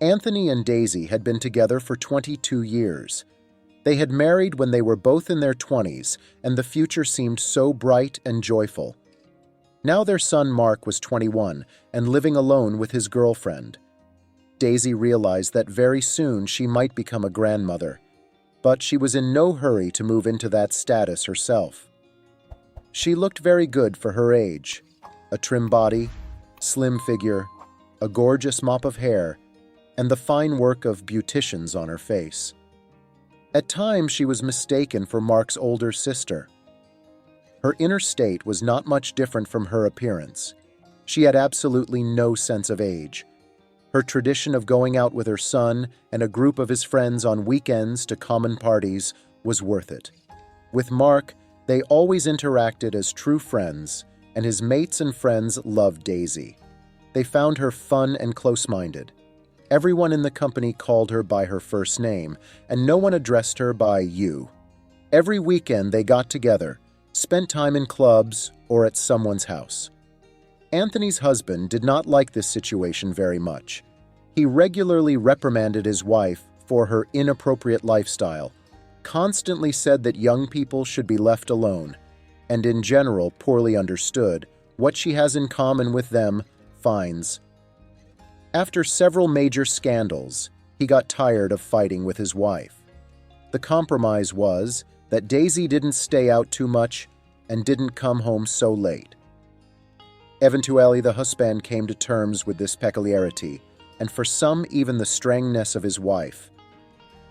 Anthony and Daisy had been together for 22 years. They had married when they were both in their 20s, and the future seemed so bright and joyful. Now their son Mark was 21 and living alone with his girlfriend. Daisy realized that very soon she might become a grandmother, but she was in no hurry to move into that status herself. She looked very good for her age: a trim body, slim figure, a gorgeous mop of hair, and the fine work of beauticians on her face. At times she was mistaken for Mark's older sister. Her inner state was not much different from her appearance. She had absolutely no sense of age. Her tradition of going out with her son and a group of his friends on weekends to common parties was worth it. With Mark, they always interacted as true friends, and his mates and friends loved Daisy. They found her fun and close-minded. Everyone in the company called her by her first name, and no one addressed her by you. Every weekend they got together, spent time in clubs or at someone's house. Anthony's husband did not like this situation very much. He regularly reprimanded his wife for her inappropriate lifestyle, constantly said that young people should be left alone, and in general poorly understood what she has in common with them: fines. After several major scandals, he got tired of fighting with his wife. The compromise was that Daisy didn't stay out too much and didn't come home so late. Eventually, the husband came to terms with this peculiarity, and for some even the strangeness of his wife.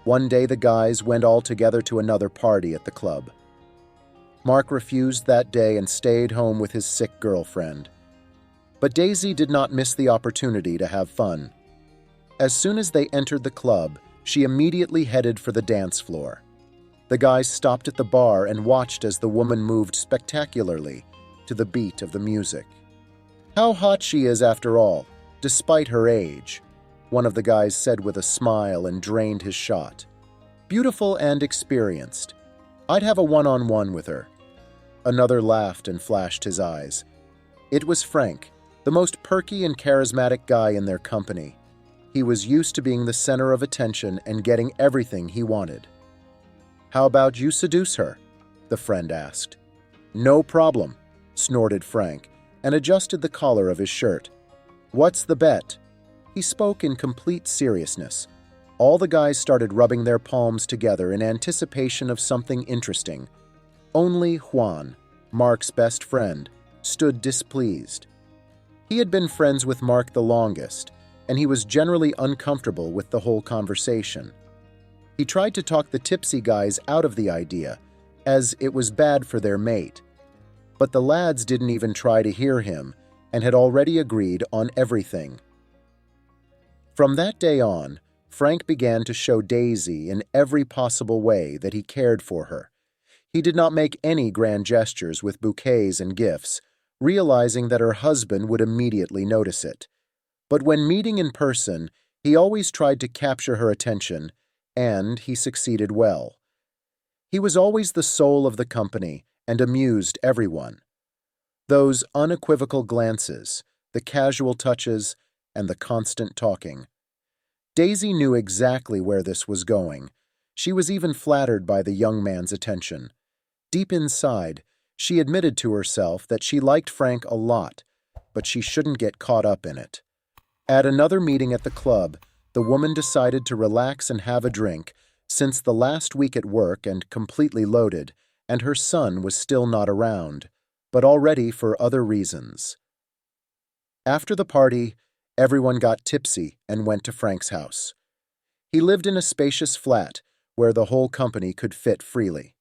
One day the guys went all together to another party at the club. Mark refused that day and stayed home with his sick girlfriend. But Daisy did not miss the opportunity to have fun. As soon as they entered the club, she immediately headed for the dance floor. The guys stopped at the bar and watched as the woman moved spectacularly to the beat of the music. "How hot she is after all, despite her age," one of the guys said with a smile and drained his shot. "Beautiful and experienced. I'd have a one-on-one with her." Another laughed and flashed his eyes. It was Frank, the most perky and charismatic guy in their company. He was used to being the center of attention and getting everything he wanted. "How about you seduce her?" the friend asked. "No problem," snorted Frank, and adjusted the collar of his shirt. "What's the bet?" He spoke in complete seriousness. All the guys started rubbing their palms together in anticipation of something interesting. Only Juan, Mark's best friend, stood displeased. He had been friends with Mark the longest, and he was generally uncomfortable with the whole conversation. He tried to talk the tipsy guys out of the idea, as it was bad for their mate. But the lads didn't even try to hear him, and had already agreed on everything. From that day on, Frank began to show Daisy in every possible way that he cared for her. He did not make any grand gestures with bouquets and gifts, realizing that her husband would immediately notice it. But when meeting in person, he always tried to capture her attention, and he succeeded well. He was always the soul of the company and amused everyone. Those unequivocal glances, the casual touches, and the constant talking. Daisy knew exactly where this was going. She was even flattered by the young man's attention. Deep inside, she admitted to herself that she liked Frank a lot, but she shouldn't get caught up in it. At another meeting at the club, the woman decided to relax and have a drink, since the last week at work and completely loaded, and her son was still not around, but already for other reasons. After the party, everyone got tipsy and went to Frank's house. He lived in a spacious flat where the whole company could fit freely.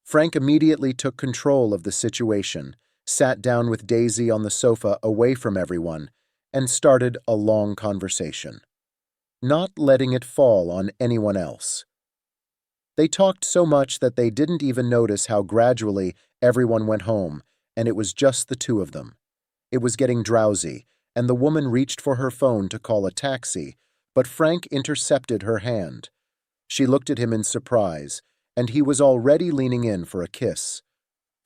Frank immediately took control of the situation, sat down with Daisy on the sofa away from everyone, and started a long conversation, not letting it fall on anyone else. They talked so much that they didn't even notice how gradually everyone went home, and it was just the two of them. It was getting drowsy, and the woman reached for her phone to call a taxi, but Frank intercepted her hand. She looked at him in surprise, and he was already leaning in for a kiss.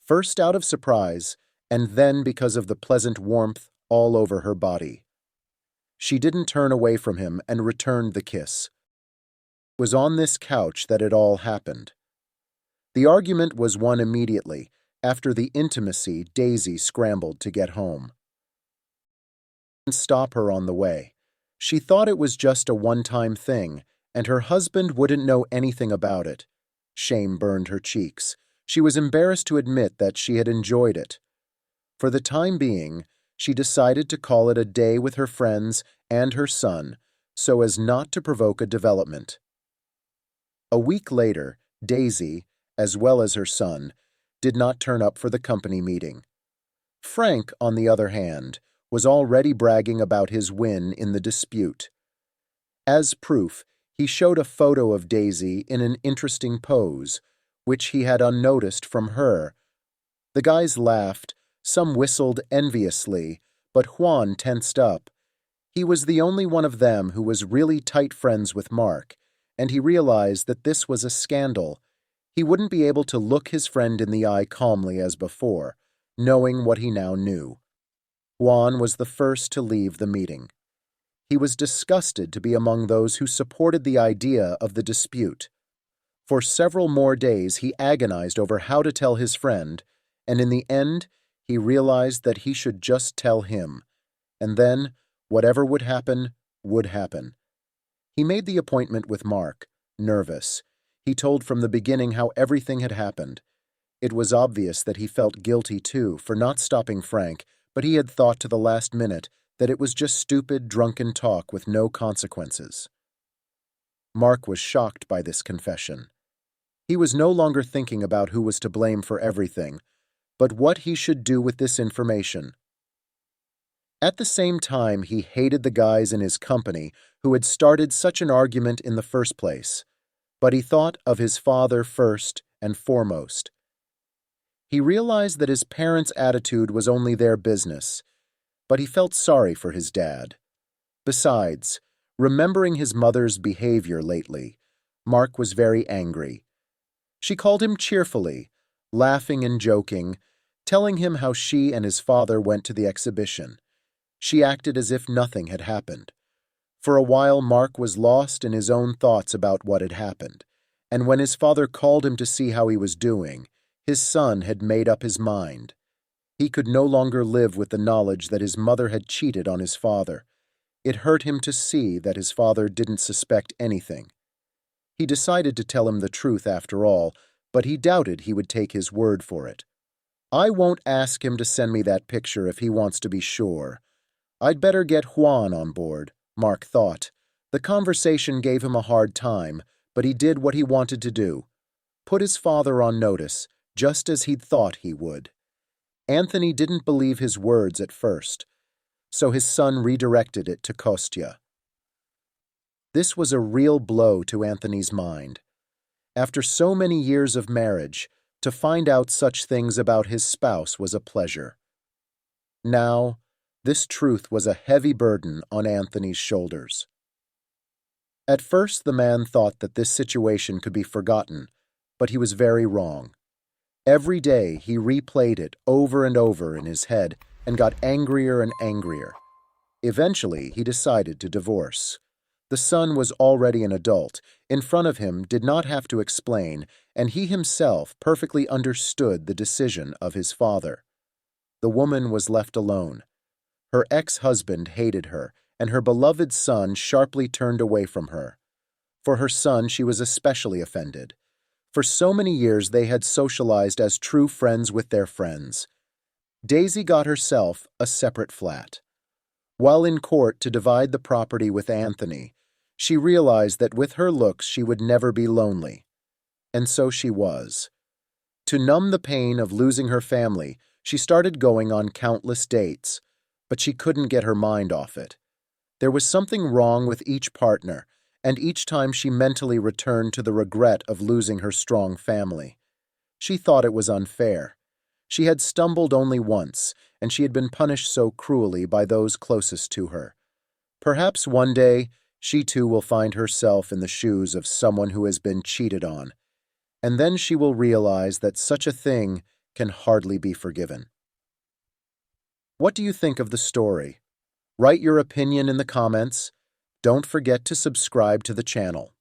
First out of surprise, and then because of the pleasant warmth all over her body. She didn't turn away from him and returned the kiss. It was on this couch that it all happened. The argument was won immediately. After the intimacy, Daisy scrambled to get home. Didn't stop her on the way. She thought it was just a one-time thing, and her husband wouldn't know anything about it. Shame burned her cheeks. She was embarrassed to admit that she had enjoyed it. For the time being, she decided to call it a day with her friends and her son, so as not to provoke a development. A week later, Daisy, as well as her son, did not turn up for the company meeting. Frank, on the other hand, was already bragging about his win in the dispute. As proof, he showed a photo of Daisy in an interesting pose, which he had unnoticed from her. The guys laughed, some whistled enviously, but Juan tensed up. He was the only one of them who was really tight friends with Mark, and he realized that this was a scandal. He wouldn't be able to look his friend in the eye calmly as before, knowing what he now knew. Juan was the first to leave the meeting. He was disgusted to be among those who supported the idea of the dispute. For several more days he agonized over how to tell his friend, and in the end he realized that he should just tell him, and then whatever would happen, would happen. He made the appointment with Mark, nervous. He told from the beginning how everything had happened. It was obvious that he felt guilty too for not stopping Frank, but he had thought to the last minute that it was just stupid, drunken talk with no consequences. Mark was shocked by this confession. He was no longer thinking about who was to blame for everything, but what he should do with this information. At the same time, he hated the guys in his company who had started such an argument in the first place, but he thought of his father first and foremost. He realized that his parents' attitude was only their business, but he felt sorry for his dad. Besides, remembering his mother's behavior lately, Mark was very angry. She called him cheerfully, laughing and joking, telling him how she and his father went to the exhibition. She acted as if nothing had happened. For a while, Mark was lost in his own thoughts about what had happened, and when his father called him to see how he was doing, his son had made up his mind. He could no longer live with the knowledge that his mother had cheated on his father. It hurt him to see that his father didn't suspect anything. He decided to tell him the truth after all, but he doubted he would take his word for it. I won't ask him to send me that picture if he wants to be sure. I'd better get Juan on board, Mark thought. The conversation gave him a hard time, but he did what he wanted to do. Put his father on notice, just as he'd thought he would. Anthony didn't believe his words at first, so his son redirected it to Kostya. This was a real blow to Anthony's mind. After so many years of marriage, to find out such things about his spouse was a pleasure. Now, this truth was a heavy burden on Anthony's shoulders. At first, the man thought that this situation could be forgotten, but he was very wrong. Every day, he replayed it over and over in his head and got angrier and angrier. Eventually, he decided to divorce. The son was already an adult, in front of him did not have to explain, and he himself perfectly understood the decision of his father. The woman was left alone. Her ex-husband hated her, and her beloved son sharply turned away from her. For her son, she was especially offended. For so many years they had socialized as true friends with their friends. Daisy got herself a separate flat. While in court to divide the property with Anthony, she realized that with her looks she would never be lonely. And so she was. To numb the pain of losing her family, she started going on countless dates, but she couldn't get her mind off it. There was something wrong with each partner, and each time she mentally returned to the regret of losing her strong family. She thought it was unfair. She had stumbled only once, and she had been punished so cruelly by those closest to her. Perhaps one day, she too will find herself in the shoes of someone who has been cheated on, and then she will realize that such a thing can hardly be forgiven. What do you think of the story? Write your opinion in the comments. Don't forget to subscribe to the channel.